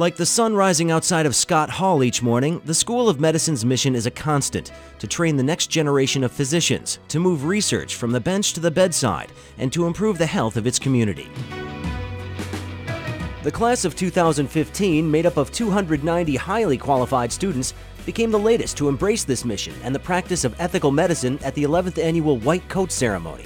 Like the sun rising outside of Scott Hall each morning, the School of Medicine's mission is a constant: to train the next generation of physicians, to move research from the bench to the bedside, and to improve the health of its community. The class of 2015, made up of 290 highly qualified students, became the latest to embrace this mission and the practice of ethical medicine at the 11th annual White Coat Ceremony.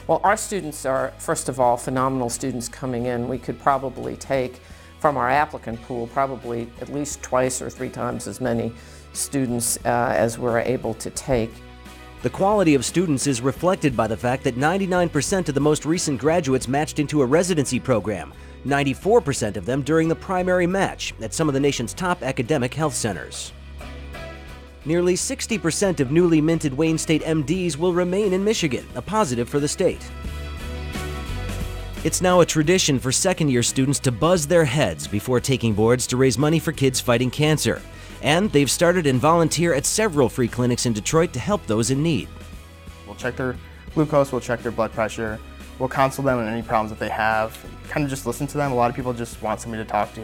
Well, our students are, first of all, phenomenal students coming in. We could probably take from our applicant pool probably at least twice or three times as many students as we're able to take. The quality of students is reflected by the fact that 99% of the most recent graduates matched into a residency program, 94% of them during the primary match at some of the nation's top academic health centers. Nearly 60% of newly minted Wayne State MDs will remain in Michigan, a positive for the state. It's now a tradition for second-year students to buzz their heads before taking boards to raise money for kids fighting cancer. And they've started and volunteer at several free clinics in Detroit to help those in need. We'll check their glucose, we'll check their blood pressure, we'll counsel them on any problems that they have, kind of just listen to them. A lot of people just want somebody to talk to.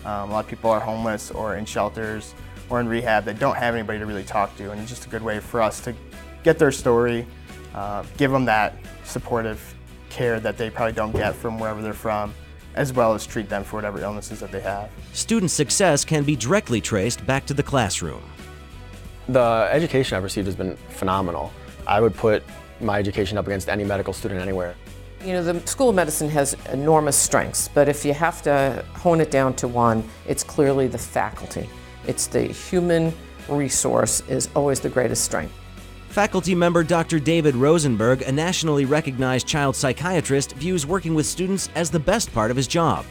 A lot of people are homeless or in shelters or in rehab that don't have anybody to really talk to, and it's just a good way for us to get their story, give them that supportive care that they probably don't get from wherever they're from, as well as treat them for whatever illnesses that they have. Student success can be directly traced back to the classroom. The education I've received has been phenomenal. I would put my education up against any medical student anywhere. You know, the School of Medicine has enormous strengths, but if you have to hone it down to one, it's clearly the faculty. It's the human resource is always the greatest strength. Faculty member Dr. David Rosenberg, a nationally recognized child psychiatrist, views working with students as the best part of his job.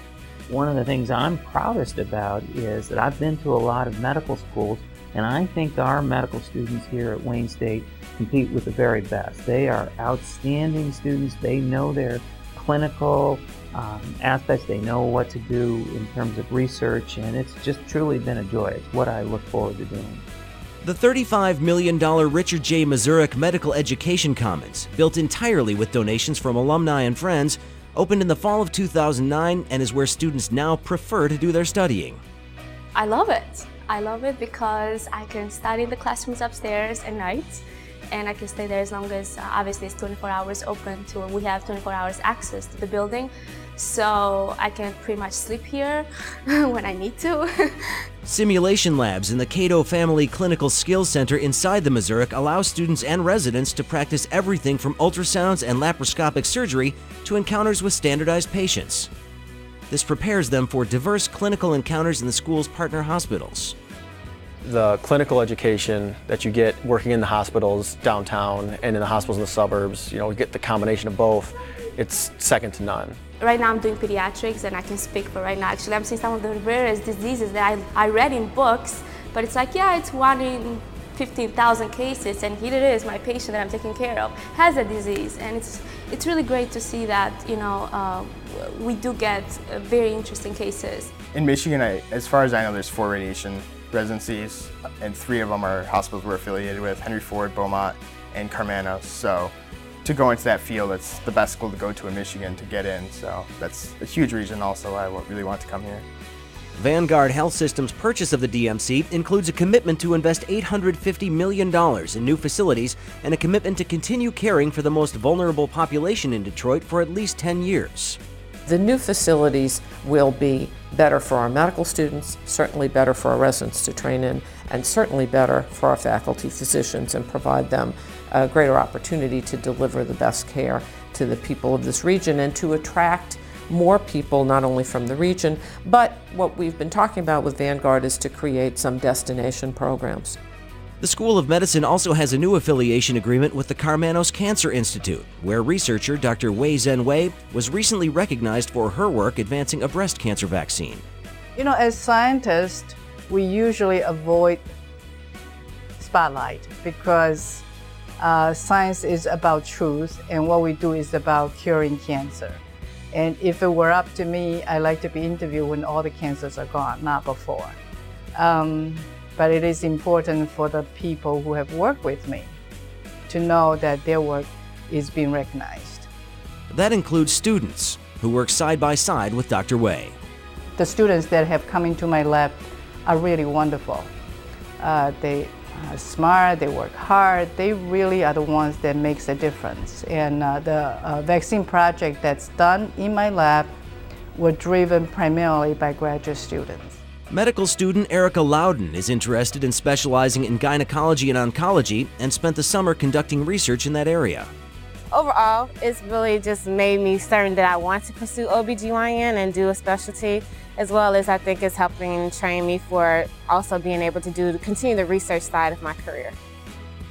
One of the things I'm proudest about is that I've been to a lot of medical schools, and I think our medical students here at Wayne State compete with the very best. They are outstanding students. They know their clinical aspects. They know what to do in terms of research, and it's just truly been a joy. It's what I look forward to doing. The $35 million Richard J. Mazurek Medical Education Commons, built entirely with donations from alumni and friends, opened in the fall of 2009 and is where students now prefer to do their studying. I love it. I love it because I can study in the classrooms upstairs at night, and I can stay there as long as, obviously it's 24 hours open we have 24 hours access to the building. So I can pretty much sleep here when I need to. Simulation labs in the Cato Family Clinical Skills Center inside the Mazurek allow students and residents to practice everything from ultrasounds and laparoscopic surgery to encounters with standardized patients. This prepares them for diverse clinical encounters in the school's partner hospitals. The clinical education that you get working in the hospitals downtown and in the hospitals in the suburbs, you get the combination of both. It's second to none. Right now I'm doing pediatrics, and I can speak for right now. Actually, I'm seeing some of the rarest diseases that I read in books, but it's like, yeah, it's 1 in 15,000 cases, and here it is, my patient that I'm taking care of has a disease, and it's really great to see that, we do get very interesting cases. In Michigan, as far as I know, there's 4 radiation residencies, and 3 of them are hospitals we're affiliated with: Henry Ford, Beaumont, and Karmanos. So to go into that field, it's the best school to go to in Michigan to get in. So that's a huge reason also I really want to come here. Vanguard Health System's purchase of the DMC includes a commitment to invest $850 million in new facilities and a commitment to continue caring for the most vulnerable population in Detroit for at least 10 years. The new facilities will be better for our medical students, certainly better for our residents to train in, and certainly better for our faculty physicians and provide them a greater opportunity to deliver the best care to the people of this region and to attract more people, not only from the region, but what we've been talking about with Vanguard is to create some destination programs. The School of Medicine also has a new affiliation agreement with the Karmanos Cancer Institute, where researcher Dr. Wei Zhen Wei was recently recognized for her work advancing a breast cancer vaccine. As scientists, we usually avoid spotlight because science is about truth, and what we do is about curing cancer. And if it were up to me, I like to be interviewed when all the cancers are gone, not before. But it is important for the people who have worked with me to know that their work is being recognized. That includes students who work side by side with Dr. Wei. The students that have come into my lab are really wonderful. They are smart, they work hard, they really are the ones that makes a difference. And the vaccine project that's done in my lab were driven primarily by graduate students. Medical student Erica Loudon is interested in specializing in gynecology and oncology and spent the summer conducting research in that area. Overall, it's really just made me certain that I want to pursue OBGYN and do a specialty, as well as I think it's helping train me for also being able to continue the research side of my career.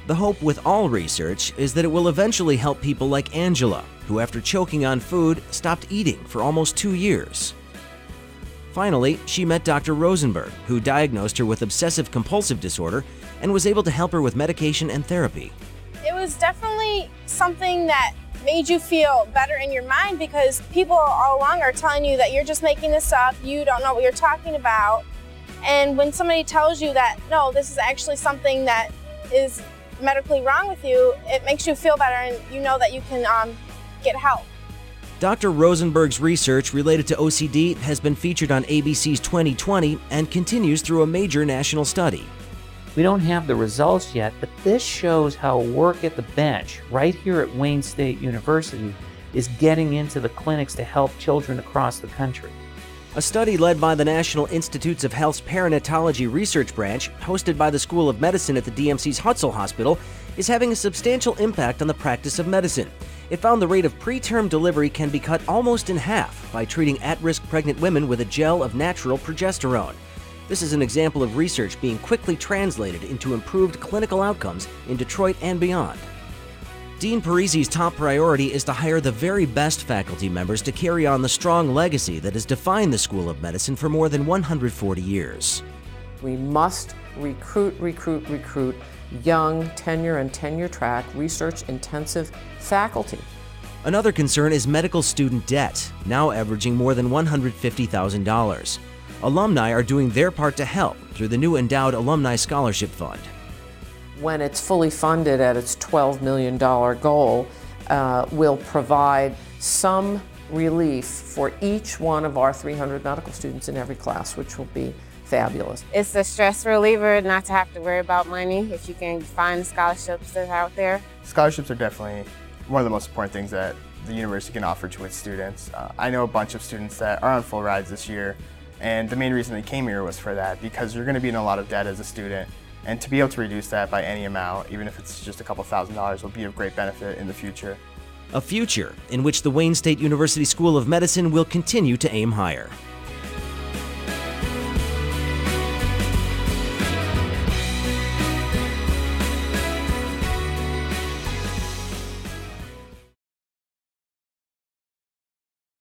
The hope with all research is that it will eventually help people like Angela, who after choking on food, stopped eating for almost 2 years. Finally, she met Dr. Rosenberg, who diagnosed her with obsessive-compulsive disorder and was able to help her with medication and therapy. It was definitely something that made you feel better in your mind, because people all along are telling you that you're just making this up, you don't know what you're talking about. And when somebody tells you that, no, this is actually something that is medically wrong with you, it makes you feel better and you know that you can get help. Dr. Rosenberg's research related to OCD has been featured on ABC's 2020 and continues through a major national study. We don't have the results yet, but this shows how work at the bench right here at Wayne State University is getting into the clinics to help children across the country. A study led by the National Institutes of Health's Perinatology Research Branch, hosted by the School of Medicine at the DMC's Hutzel Hospital, is having a substantial impact on the practice of medicine. It found the rate of preterm delivery can be cut almost in half by treating at-risk pregnant women with a gel of natural progesterone. This is an example of research being quickly translated into improved clinical outcomes in Detroit and beyond. Dean Parisi's top priority is to hire the very best faculty members to carry on the strong legacy that has defined the School of Medicine for more than 140 years. We must recruit young tenure and tenure-track, research-intensive faculty. Another concern is medical student debt, now averaging more than $150,000. Alumni are doing their part to help through the new endowed Alumni Scholarship Fund. When it's fully funded at its $12 million goal, will provide some relief for each one of our 300 medical students in every class, which will be fabulous. It's a stress reliever not to have to worry about money if you can find the scholarships that are out there. Scholarships are definitely one of the most important things that the university can offer to its students. I know a bunch of students that are on full rides this year, and the main reason they came here was for that, because you're going to be in a lot of debt as a student, and to be able to reduce that by any amount, even if it's just a couple $1,000s, will be of great benefit in the future. A future in which the Wayne State University School of Medicine will continue to aim higher.